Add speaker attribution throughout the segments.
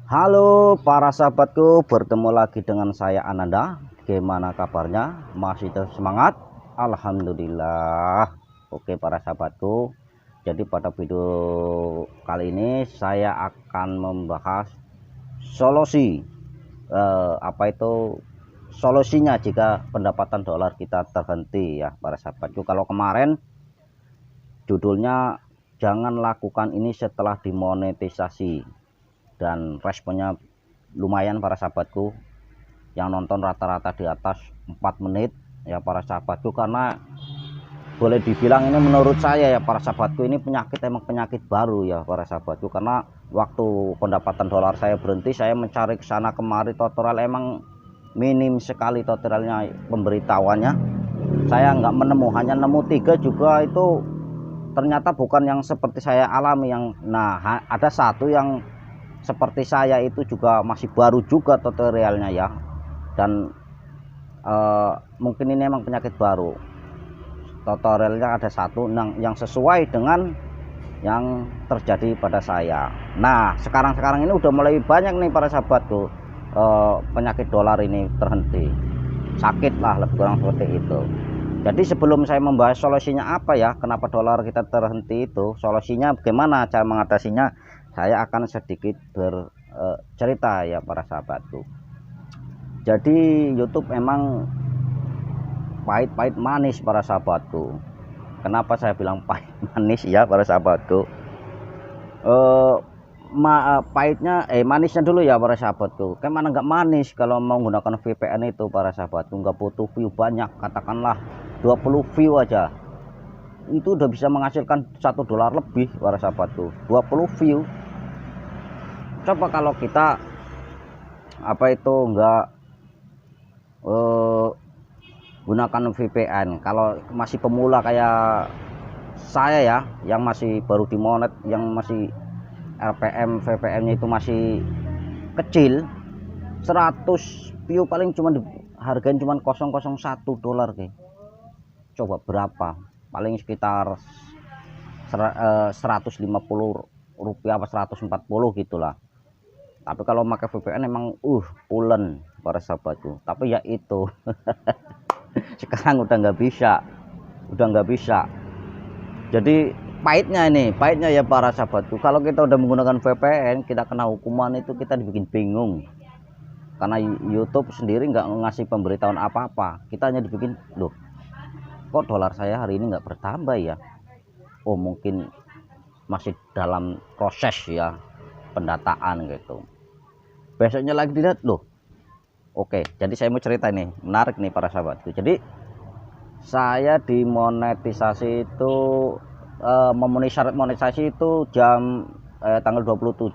Speaker 1: Halo para sahabatku, bertemu lagi dengan saya Ananda. Gimana kabarnya? Masih terus semangat? Alhamdulillah. Oke para sahabatku, jadi pada video kali ini saya akan membahas solusi solusinya jika pendapatan dolar kita terhenti ya para sahabatku. Kalau kemarin judulnya jangan lakukan ini setelah dimonetisasi, dan responnya lumayan para sahabatku, yang nonton rata-rata di atas 4 menit ya para sahabatku. Karena boleh dibilang ini menurut saya ya para sahabatku, ini emang penyakit baru ya para sahabatku. Karena waktu pendapatan dolar saya berhenti, saya mencari kesana kemari tutorial, emang minim sekali tutorialnya, pemberitahuannya saya nggak menemu, hanya nemu 3 juga, itu ternyata bukan yang seperti saya alami. Ada satu yang seperti saya, itu juga masih baru juga tutorialnya ya, dan mungkin ini emang penyakit baru. Tutorialnya ada satu yang sesuai dengan yang terjadi pada saya. Nah sekarang ini udah mulai banyak nih para sahabatku, penyakit dolar ini terhenti, sakit lah lebih kurang seperti itu. Jadi sebelum saya membahas solusinya apa ya, kenapa dolar kita terhenti, itu solusinya bagaimana cara mengatasinya, saya akan sedikit bercerita ya para sahabatku. Jadi YouTube emang pahit-pahit manis para sahabatku. Kenapa saya bilang pahit manis ya para sahabatku? Manisnya dulu ya para sahabatku. Kemana nggak manis kalau mau menggunakan VPN itu para sahabatku, nggak butuh view banyak, katakanlah 20 view aja itu udah bisa menghasilkan $1 lebih para sahabatku. 20 view. Coba kalau kita nggak gunakan VPN, kalau masih pemula kayak saya ya, yang masih baru dimonet, yang masih RPM VPN nya itu masih kecil, 100 view paling cuma harganya cuma $0,01 kayak. Coba berapa? Paling sekitar 150 rupiah apa 140 gitulah. Tapi kalau pakai VPN emang pulen para sahabatku. Tapi ya itu sekarang udah nggak bisa. Jadi pahitnya ya para sahabatku, kalau kita udah menggunakan VPN, kita kena hukuman, itu kita dibikin bingung. Karena YouTube sendiri nggak ngasih pemberitahuan apa-apa, kita hanya dibikin, loh kok dolar saya hari ini nggak bertambah ya, oh mungkin masih dalam proses ya pendataan gitu. Besoknya lagi dilihat, loh oke. Jadi saya mau cerita nih, menarik nih para sahabatku. Jadi saya dimonetisasi itu, memenuhi syarat monetisasi itu tanggal 27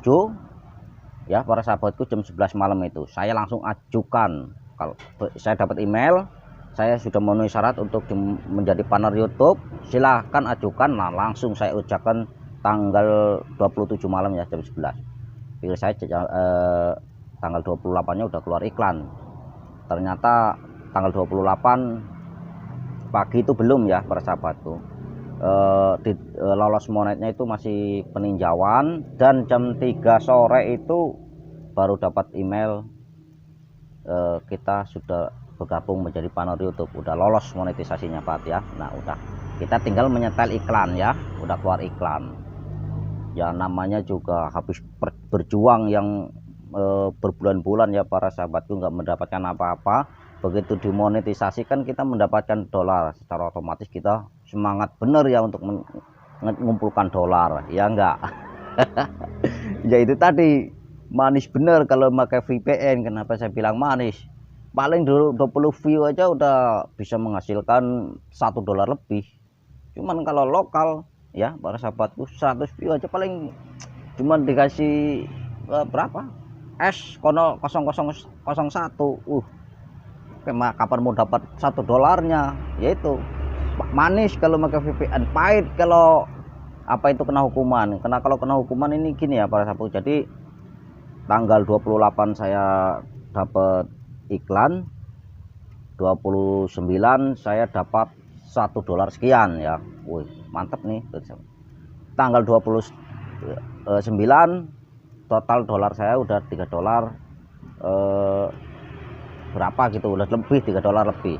Speaker 1: ya para sahabatku, jam 11 malam itu saya langsung ajukan. Kalau saya dapat email, saya sudah memenuhi syarat untuk menjadi partner YouTube, silahkan ajukan. Nah langsung saya ucapkan tanggal 27 malam ya, jam 11. Pilih saya tanggal 28 nya udah keluar iklan. Ternyata tanggal 28 pagi itu belum ya para sahabatku, lolos monetnya itu masih peninjauan, dan jam 3 sore itu baru dapat email, kita sudah bergabung menjadi partner YouTube, udah lolos monetisasinya Pak ya. Nah udah, kita tinggal menyetel iklan ya, udah keluar iklan ya. Namanya juga habis berjuang yang berbulan-bulan ya para sahabatku, nggak mendapatkan apa-apa. Begitu dimonetisasi kan kita mendapatkan dolar, secara otomatis kita semangat bener ya untuk mengumpulkan dolar ya enggak. Ya itu tadi, manis bener kalau pakai VPN. Kenapa saya bilang manis? Paling dulu 20 view aja udah bisa menghasilkan $1 lebih. Cuman kalau lokal ya para sahabatku, 100 view aja paling cuman dikasih berapa S 0001. Kapan mau dapat $1-nya? Yaitu manis kalau pakai VPN, pahit kalau kena hukuman. Karena kalau kena hukuman ini gini ya para sahabat. Jadi tanggal 28 saya dapat iklan, 29 saya dapat $1 sekian ya. Wih mantap nih. Tanggal 29 total dolar saya udah 3 dolar berapa gitu, udah lebih 3 dolar lebih.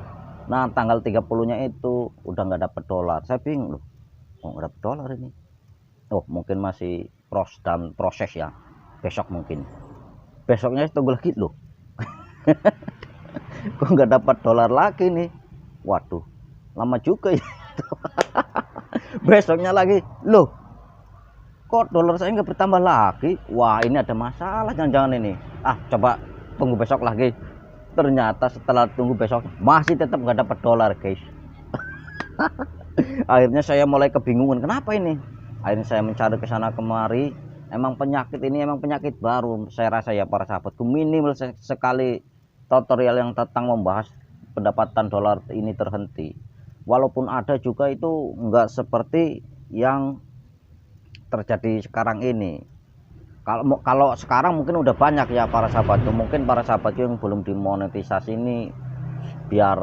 Speaker 1: Nah tanggal 30-nya itu udah nggak dapet dolar. Saya bingung loh, kok nggak dapet dolar ini. Oh mungkin masih dalam proses ya, besok mungkin. Besoknya tunggu lagi loh, kok nggak dapat dolar lagi nih. Waduh, lama juga ya. Besoknya lagi loh, kok dolar saya nggak bertambah lagi. Wah ini ada masalah jangan-jangan ini. Coba tunggu besok lagi. Ternyata setelah tunggu besok masih tetap nggak dapat dolar guys. Akhirnya saya mulai kebingungan, kenapa ini. Akhirnya saya mencari ke sana kemari. Emang penyakit ini emang penyakit baru saya rasa ya para sahabatku. Minimal sekali tutorial yang tentang membahas pendapatan dolar ini terhenti. Walaupun ada juga itu nggak seperti yang terjadi sekarang ini. Kalau sekarang mungkin udah banyak ya para sahabatku. Mungkin para sahabatku yang belum dimonetisasi ini biar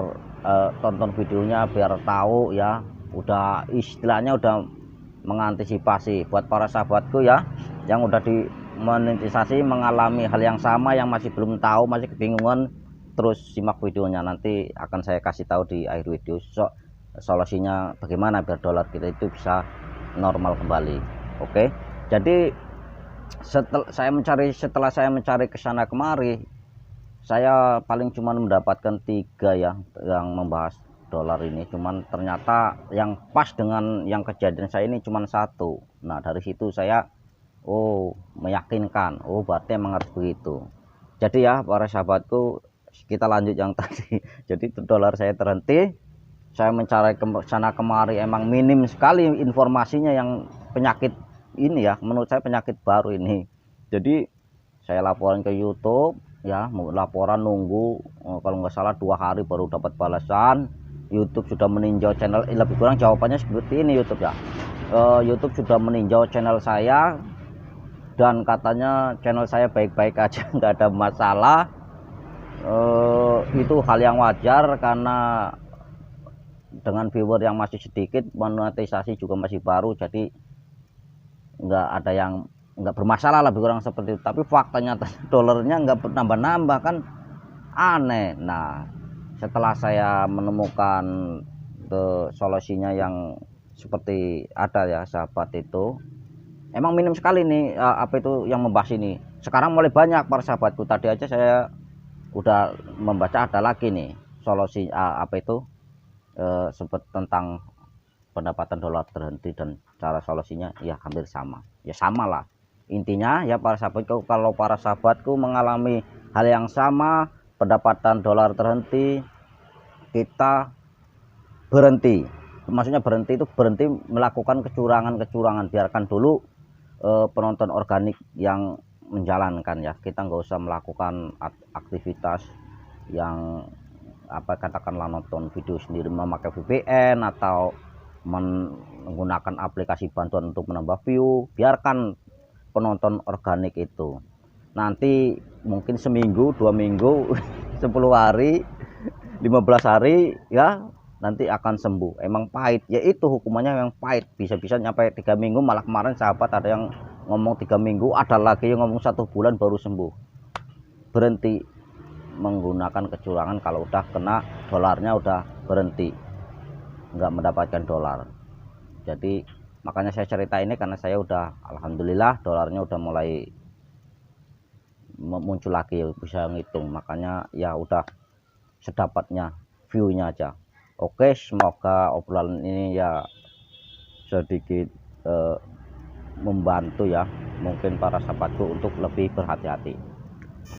Speaker 1: tonton videonya biar tahu ya, udah istilahnya udah mengantisipasi. Buat para sahabatku ya yang udah dimonetisasi mengalami hal yang sama, yang masih belum tahu, masih kebingungan, terus simak videonya, nanti akan saya kasih tahu di akhir video solusinya bagaimana biar dolar kita itu bisa normal kembali. Oke, jadi setelah saya mencari kesana kemari, saya paling cuma mendapatkan 3 ya yang membahas dolar ini. Cuman ternyata yang pas dengan yang kejadian saya ini cuma 1. Nah dari situ saya meyakinkan, berarti emang harus begitu. Jadi ya para sahabatku, kita lanjut yang tadi. Jadi dolar saya terhenti, saya mencari ke sana kemari, emang minim sekali informasinya yang penyakit ini ya, menurut saya penyakit baru ini. Jadi saya laporan ke YouTube ya, laporan nunggu kalau nggak salah 2 hari baru dapat balasan. YouTube sudah meninjau channel, lebih kurang jawabannya seperti ini YouTube ya. YouTube sudah meninjau channel saya dan katanya channel saya baik-baik aja, nggak ada masalah. Itu hal yang wajar karena dengan viewer yang masih sedikit, monetisasi juga masih baru, jadi nggak ada yang nggak bermasalah, lebih kurang seperti itu. Tapi faktanya dolarnya nggak bertambah-nambah, kan aneh. Nah setelah saya menemukan solusinya yang seperti ada ya sahabat, itu emang minim sekali nih apa itu yang membahas ini. Sekarang mulai banyak para sahabatku. Tadi aja saya udah membaca ada lagi nih solusi apa itu sempat tentang pendapatan dolar terhenti, dan cara solusinya ya hampir sama, ya sama lah intinya ya para sahabatku. Kalau para sahabatku mengalami hal yang sama, pendapatan dolar terhenti, kita berhenti. Maksudnya berhenti itu berhenti melakukan kecurangan. Biarkan dulu penonton organik yang menjalankan ya, kita nggak usah melakukan aktivitas yang katakanlah nonton video sendiri memakai VPN atau menggunakan aplikasi bantuan untuk menambah view. Biarkan penonton organik itu nanti mungkin seminggu, 2 minggu, 10 hari, 15 hari ya nanti akan sembuh. Emang pahit ya, itu hukumannya yang pahit, bisa-bisa nyampe 3 minggu. Malah kemarin sahabat ada yang ngomong 3 minggu, ada lagi yang ngomong 1 bulan baru sembuh. Berhenti menggunakan kecurangan kalau udah kena dolarnya, udah berhenti, nggak mendapatkan dolar. Jadi makanya saya cerita ini, karena saya udah alhamdulillah dolarnya udah mulai muncul lagi, bisa ngitung. Makanya ya udah sedapatnya, view-nya aja. Oke, semoga obrolan ini ya sedikit membantu ya mungkin para sahabatku untuk lebih berhati-hati.